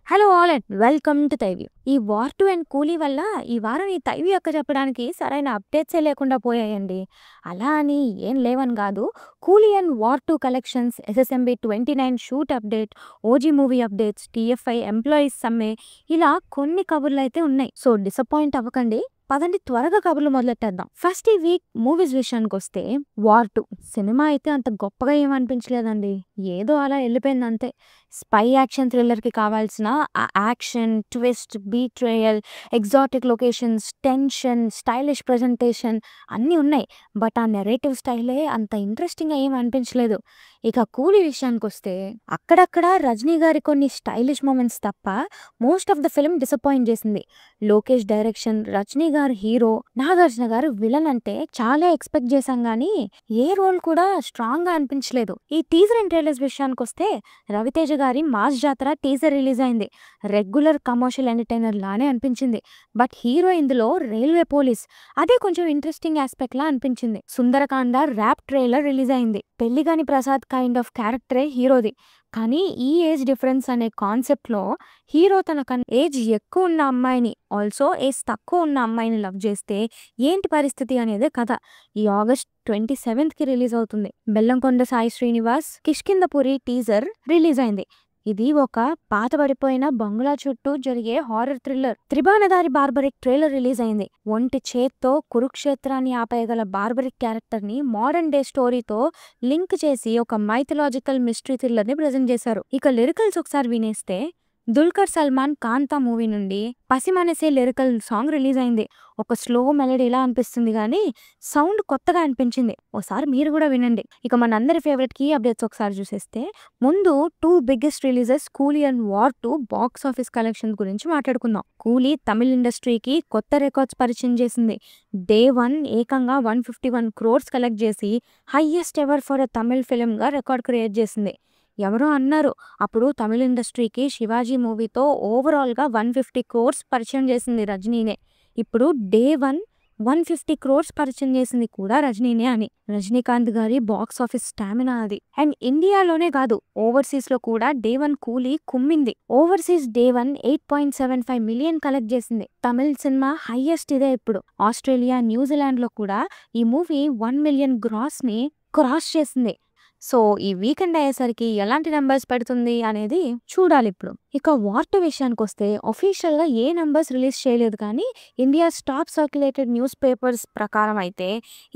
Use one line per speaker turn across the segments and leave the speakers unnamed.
Hello all and welcome to Thyview. ఈ war 2 and కూలీ వల్ల ఈ వారం ఈ తైవ్యూ యొక్క చెప్పడానికి సరైన అప్డేట్సే లేకుండా పోయాయండి. అలా అని ఏం లేవని కాదు. కూలీ and war 2 collections, SSMB 29 shoot update, OG movie updates, TFI employees సమ్మె, ఇలా కొన్ని కబుర్లు అయితే ఉన్నాయి. సో డిసప్పాయింట్ అవ్వకండి. పదండి త్వరగా కబుర్లు మొదలెట్టేద్దాం. ఫస్ట్ ఈ వీక్ మూవీస్ విషయానికి వస్తే వార్ 2 సినిమా అయితే అంత గొప్పగా ఏమనిపించలేదండి. ఏదో అలా వెళ్ళిపోయింది అంతే. స్పై యాక్షన్ థ్రిల్లర్కి కావాల్సిన ఆ action, twist, betrayal, exotic locations, tension, stylish presentation అన్నీ ఉన్నాయి. బట్ ఆ నెరేటివ్ స్టైలే అంత ఇంట్రెస్టింగ్గా ఏం అనిపించలేదు. ఇక కూలీ విషయానికి వస్తే అక్కడక్కడ రజనీ గారి కొన్ని స్టైలిష్ మూమెంట్స్ తప్ప most of the film disappoint చేసింది. లోకేష్ డైరెక్షన్, రజనీ గారు హీరో, నాగార్జున గారు విలన్ అంటే చాలా ఎక్స్పెక్ట్ చేశాం కానీ ఏ రోల్ కూడా స్ట్రాంగ్ గా అనిపించలేదు. ఈ టీజర్ అండ్ ట్రైలర్స్ విషయానికి వస్తే రవితేజ గారి మాస్ జాతర టీజర్ రిలీజ్ అయింది. రెగ్యులర్ కమర్షియల్ ఎంటర్టైనర్ లానే అనిపించింది. బట్ హీరో ఇందులో రైల్వే పోలీస్, అదే కొంచెం ఇంట్రెస్టింగ్ ఆస్పెక్ట్ లా అనిపించింది. సుందరకాండ ర్యాప్ ట్రైలర్ రిలీజ్ అయింది. పెళ్లిగాని ప్రసాద్ కైండ్ ఆఫ్ క్యారెక్టరే హీరోది. కానీ ఈ ఏజ్ డిఫరెన్స్ అనే కాన్సెప్ట్లో హీరో తన ఏజ్ ఎక్కువ ఉన్న అమ్మాయిని, ఆల్సో ఏజ్ తక్కువ ఉన్న అమ్మాయిని లవ్ చేస్తే ఏంటి పరిస్థితి అనేదే కథ. ఈ ఆగస్ట్ 27కి రిలీజ్ అవుతుంది. బెల్లంకొండ సాయి శ్రీనివాస్ కిష్కిందపురి టీజర్ రిలీజ్ అయింది. ఇది ఒక పాతబడిపోయిన బంగ్లా చుట్టూ జరిగే horror thriller. త్రిబాణధారి barbaric trailer release అయింది. ఒంటి చేత్తో కురుక్షేత్రాన్ని ఆపేయగల బార్బరిక్ క్యారెక్టర్ ని మోడర్న్ డే స్టోరీతో లింక్ చేసి ఒక మైథలాజికల్ మిస్టరీ థ్రిల్లర్ ని ప్రెజెంట్ చేశారు. ఇక లిరికల్స్ ఒకసారి వినేస్తే దుల్కర్ సల్మాన్ కాంతా మూవీ నుండి పసిమనసే లిరికల్ సాంగ్ రిలీజ్ అయింది. ఒక స్లో మెలడీలా అనిపిస్తుంది కానీ సౌండ్ కొత్తగా అనిపించింది. ఒకసారి మీరు కూడా వినండి. ఇక మనందరి ఫేవరెట్ కీ అప్డేట్స్ ఒకసారి చూసేస్తే ముందు 2 బిగ్గెస్ట్ రిలీజెస్ కూలీ and war 2 box office collection గురించి మాట్లాడుకుందాం. కూలీ తమిళ ఇండస్ట్రీకి కొత్త రికార్డ్స్ పరిచయం చేసింది. డే 1 ఏకంగా 151 crores కలెక్ట్ చేసి highest ever for a Tamil film గా రికార్డ్ క్రియేట్ చేసింది. ఎవరో అన్నారు అప్పుడు తమిళ ఇండస్ట్రీకి శివాజీ మూవీతో ఓవరాల్గా 150 crores పరిచయం చేసింది రజనీనే. ఇప్పుడు డే 1 150 crores పరిచయం చేసింది కూడా రజనీనే అని. రజనీకాంత్ గారి బాక్స్ ఆఫీస్ స్టామినా అది. అండ్ ఇండియాలోనే కాదు, ఓవర్సీస్ లో కూడా డే 1 కూలీ కుమ్మింది. ఓవర్సీస్ డే 1 8.75 million కలెక్ట్ చేసింది. తమిళ సినిమా హైయెస్ట్ ఇదే ఇప్పుడు. ఆస్ట్రేలియా, న్యూజిలాండ్ లో కూడా ఈ మూవీ 1 million gross ని క్రాస్ చేసింది. సో ఈ వీకెండ్ అయ్యేసరికి ఎలాంటి నెంబర్స్ పెడుతుంది అనేది చూడాలి ఇప్పుడు. ఇక వార్ 2 విషయానికి వస్తే అఫీషియల్గా ఏ నెంబర్స్ రిలీజ్ చేయలేదు కానీ India top circulated news papers ప్రకారం అయితే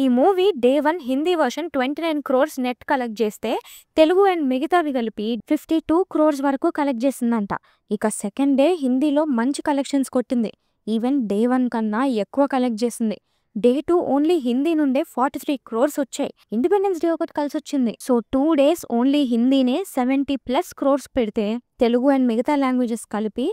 ఈ movie day 1 Hindi version 29 crores net collect చేస్తే తెలుగు అండ్ మిగతావి కలిపి 52 crores వరకు కలెక్ట్ చేసిందంట. ఇక సెకండ్ డే హిందీలో మంచి కలెక్షన్స్ కొట్టింది. ఈవెన్ డే 1 కన్నా ఎక్కువ కలెక్ట్ చేసింది. డే 2 ఓన్లీ హిందీ నుండే 43 crores వచ్చాయి. ఇండిపెండెన్స్ డే ఒకటి కలిసి వచ్చింది. సో 2 days ఓన్లీ హిందీనే 70+ crores పెడితే తెలుగు అండ్ మిగతా లాంగ్వేజెస్ కలిపి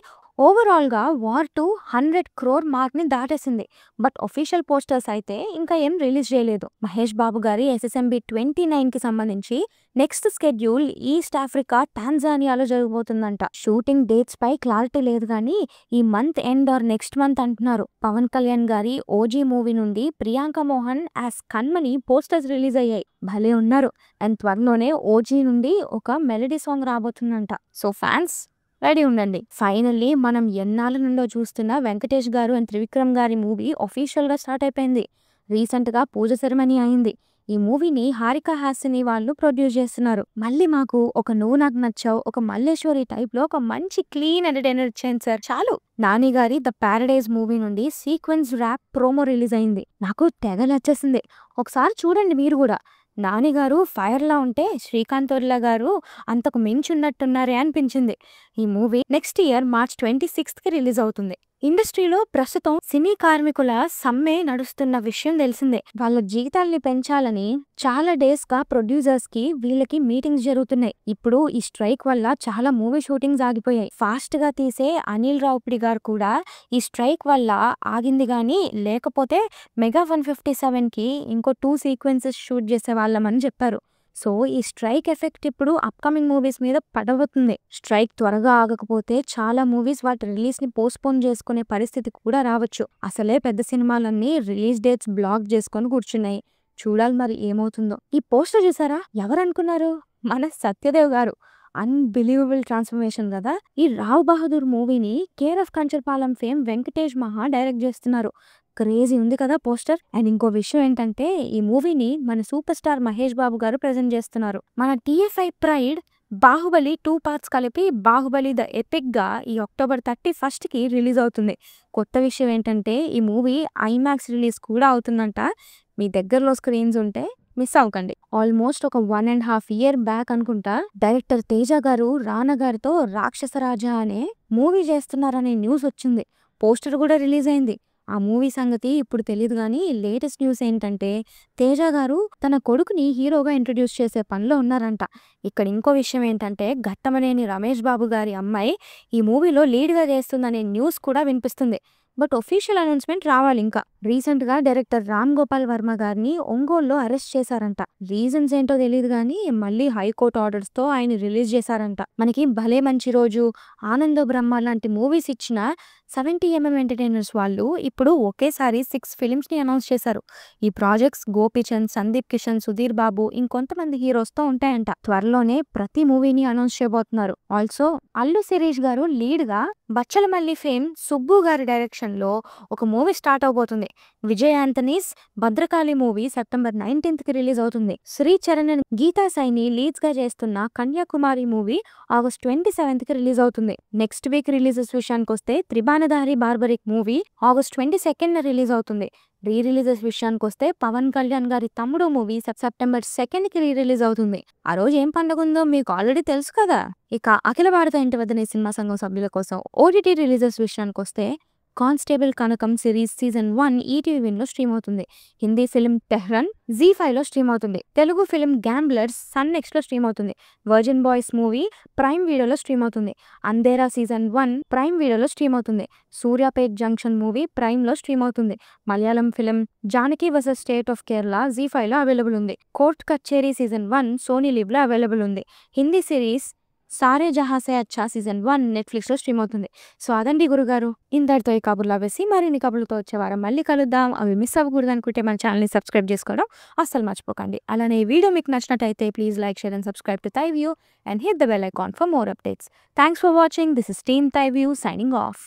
ఓవరాల్గా వార్ 2 100 crore మార్క్ని దాటేసింది. బట్ ఒఫీషియల్ పోస్టర్స్ అయితే ఇంకా ఏం రిలీజ్ చేయలేదు. మహేష్ బాబు గారి ఎస్ఎస్ఎంబి 29కి సంబంధించి నెక్స్ట్ స్కెడ్యూల్ ఈస్ట్ ఆఫ్రికా టాంజానియాలో జరగబోతుందంట. షూటింగ్ డేట్స్ పై క్లారిటీ లేదు కానీ ఈ month end or next month అంటున్నారు. పవన్ కళ్యాణ్ గారి ఓజీ మూవీ నుండి Priyanka Mohan as Kanmani posters release అయ్యాయి. భలే ఉన్నారు. అండ్ త్వరలోనే ఓజీ నుండి ఒక మెలడీ సాంగ్ రాబోతుందంట. సో ఫ్యాన్స్ రెడీ ఉండండి. ఫైనల్లీ మనం ఎన్నాళ్ళ నుండో చూస్తున్న వెంకటేష్ గారు అండ్ త్రివిక్రమ్ గారి మూవీ అఫీషియల్గా స్టార్ట్ అయిపోయింది. రీసెంట్గా పూజ సెరమనీ అయింది. ఈ మూవీని హారిక హాసిని వాళ్ళు ప్రొడ్యూస్ చేస్తున్నారు. మళ్ళీ మాకు ఒక నువ్వు నాకు నచ్చావు, ఒక మల్లేశ్వరి టైప్లో ఒక మంచి క్లీన్ ఎంటర్టైనర్ ఇచ్చాను సార్ చాలు. నాని గారి ద ప్యారడైజ్ మూవీ నుండి సీక్వెన్స్ ర్యాప్ ప్రోమో రిలీజ్ అయింది. నాకు తెగ నచ్చేసింది. ఒకసారి చూడండి మీరు కూడా. నాని గారు ఫైర్లా ఉంటే శ్రీకాంత్ వర్ల గారు అంతకు మించి ఉన్నట్టున్నారే అనిపించింది. ఈ మూవీ నెక్స్ట్ ఇయర్ March 26కి రిలీజ్ అవుతుంది. ఇండస్ట్రీలో ప్రస్తుతం సినీ కార్మికుల సమ్మె నడుస్తున్న విషయం తెలిసిందే. వాళ్ళ జీతాల్ని పెంచాలని చాలా డేస్ గా ప్రొడ్యూసర్స్ కి వీళ్ళకి మీటింగ్స్ జరుగుతున్నాయి. ఇప్పుడు ఈ స్ట్రైక్ వల్ల చాలా మూవీ షూటింగ్స్ ఆగిపోయాయి. ఫాస్ట్ గా తీసే అనిల్ రావుపిడి గారు కూడా ఈ స్ట్రైక్ వల్ల ఆగింది గానీ లేకపోతే మెగా 157కి ఇంకో 2 sequences షూట్ చేసే వాళ్ళమని చెప్పారు. సో ఈ స్ట్రైక్ ఎఫెక్ట్ ఇప్పుడు అప్కమింగ్ మూవీస్ మీద పడబోతుంది. స్ట్రైక్ త్వరగా ఆగకపోతే చాలా మూవీస్ వాటి రిలీజ్ ని పోస్ట్పోన్ చేసుకునే పరిస్థితి కూడా రావచ్చు. అసలే పెద్ద సినిమాలన్నీ రిలీజ్ డేట్స్ బ్లాక్ చేసుకొని కూర్చున్నాయి. చూడాలి మరి ఏమవుతుందో. ఈ పోస్టర్ చూసారా? ఎవరనుకున్నారు? మన సత్యదేవ్ గారు. అన్‌బిలీవబుల్ ట్రాన్స్‌ఫర్మేషన్ గదా! ఈ 'రావ్ బహదూర్' మూవీని 'care of Kancharapalem' fame Venkatesh మహా డైరెక్ట్ జేస్తున్నారు. క్రేజీ ఉంది కదా పోస్టర్. అండ్ ఇంకో విషయం ఏంటంటే ఈ మూవీని మన సూపర్ స్టార్ 'మహేష్ బాబు' గారు ప్రెజెంట్ జేస్తున్నారు. మన టీఎఫ్ఐ ప్రైడ్ 'బాహుబలి' 2 పార్ట్స్ కలిపి 'బాహుబలి ద ఎపిక్‌గా ఈ అక్టోబర్ 31కి రిలీజ్ అవుతుంది. కొత్త విషయం ఏంటంటే ఈ మూవీ ఐమాక్స్ రిలీజ్ కూడా అవుతుందంట. మీ దగ్గరలో స్క్రీన్స్ ఉంటే మిస్ అవ్వకండి. ఆల్మోస్ట్ ఒక 1.5 ఇయర్ బ్యాక్ అనుకుంటా డైరెక్టర్ తేజ గారు రానా గారితో 'రాక్షసరాజా' అనే మూవీ చేస్తున్నారనే న్యూస్ వచ్చింది. పోస్టర్ కూడా రిలీజ్ అయింది. ఆ మూవీ సంగతి ఇప్పుడు తెలీదు గానీ లేటెస్ట్ న్యూస్ ఏంటంటే తేజ గారు తన కొడుకుని హీరోగా ఇంట్రడ్యూస్ చేసే పనిలో ఉన్నారంట. ఇక్కడ ఇంకో విషయం ఏంటంటే ఘట్టమనేని రమేష్ బాబు గారి అమ్మాయి ఈ మూవీలో లీడ్‌గా చేస్తుందనే న్యూస్ కూడా వినిపిస్తుంది. బట్ ఒఫీషియల్ అనౌన్స్‌మెంట్ రావాలి ఇంకా. రీసెంట్‌గా డైరెక్టర్ రామ్ గోపాల్ వర్మ గారిని ఒంగోలులో అరెస్ట్ చేశారంట. రీజన్స్ ఏంటో తెలీదు గానీ మళ్ళీ హైకోర్టు ఆర్డర్స్‌తో ఆయన రిలీజ్ చేశారంట. మనకి 'భలే మంచి రోజు', 'ఆనందో బ్రహ్మ' లాంటి మూవీస్ ఇచ్చిన 70mm ఎంటర్‌టైనర్స్ వాళ్ళు ఇప్పుడు ఒకేసారి 6 ఫిల్మ్స్‌ని అనౌన్స్ చేశారు. ఈ ప్రాజెక్ట్స్ గోపీచంద్, సందీప్ కిషన్, సుధీర్ బాబు ఇంకొంతమంది హీరోస్‌తో ఉంటాయంట. త్వరలోనే ప్రతి మూవీని అనౌన్స్ చేయబోతున్నారు. ఆల్సో అల్లు శిరీష్ గారు లీడ్‌గా బచ్చలమల్లి ఫేమ్ సుబ్బు గారి డైరెక్షన్‌లో ఒక మూవీ స్టార్ట్ అవబోతుంది. విజయ్ ఆంథనీస్ 'భద్రకాళి' మూవీ సెప్టెంబర్ 19కి రిలీజ్ అవుతుంది. శ్రీ చరణ్ అండ్ గీతా సైని లీడ్స్‌గా చేస్తున్న 'కన్యాకుమారి' మూవీ ఆగస్ట్ 27కి రిలీజ్ అవుతుంది. నెక్స్ట్ వీక్ రిలీజెస్ విషయానికొస్తే 'త్రిబాణధారి బార్బరిక్' మూవీ ఆగస్ట్ 22న రిలీజ్ అవుతుంది. రీ రిలీజెస్ విషయానికొస్తే పవన్ కళ్యాణ్ గారి 'తమ్ముడు' మూవీ సెప్టెంబర్ 2కి రీ రిలీజ్ అవుతుంది. ఆ రోజు ఏం పండుగ ఉందో మీకు ఆల్రెడీ తెలుసు కదా. ఇక అఖిల భారత ఇంటి వద్దనే సినిమా సంఘం సభ్యుల కోసం ఓటీటీ రిలీజెస్ విషయానికొస్తే 'constable Kanakam' series season 1 ETV విన్‌లో స్ట్రీమ్ అవుతుంది. హిందీ ఫిల్మ్ 'టెహ్రాన్' జీ5లో స్ట్రీమ్ అవుతుంది. తెలుగు ఫిల్మ్ 'గ్యాంబ్లర్స్' సన్ నెక్స్ట్‌లో స్ట్రీమ్ అవుతుంది. 'వర్జిన్ బాయ్స్' మూవీ ప్రైమ్ వీడియోలో స్ట్రీమ్ అవుతుంది. 'అంధేరా' సీజన్ 1 ప్రైమ్ వీడియోలో స్ట్రీమ్ అవుతుంది. 'సూర్యాపేట్ జంక్షన్' మూవీ ప్రైమ్‌లో స్ట్రీమ్ అవుతుంది. Malayalam film 'Janaki versus state of Kerala' జీ5లో అవైలబుల్ ఉంది. 'కోర్ట్ కచేరీ' సీజన్ 1 సోనీ లివ్‌లో అవైలబుల్ ఉంది. హిందీ సిరీస్ 'సారే జహాं से अच्छा' సీజన్ 1 నెట్‌ఫ్లిక్స్‌లో స్ట్రీమ్ అవుతుంది. సో అదండి గురుగారు. ఇంతటితో ఈ కబుర్లు ఆపేసి మరిన్ని కబుర్లతో వచ్చే వారం మళ్ళీ కలుద్దాం. అవి మిస్ అవ్వకూడదు అనుకుంటే మన ఛానల్‌ని సబ్స్క్రైబ్ చేసుకోవడం అస్సలు మర్చిపోకండి. అలానే ఈ వీడియో మీకు నచ్చినట్టయితే please like, share and subscribe to thy view and hit the bell icon for more updates. Thanks for watching. This is team thy view signing of.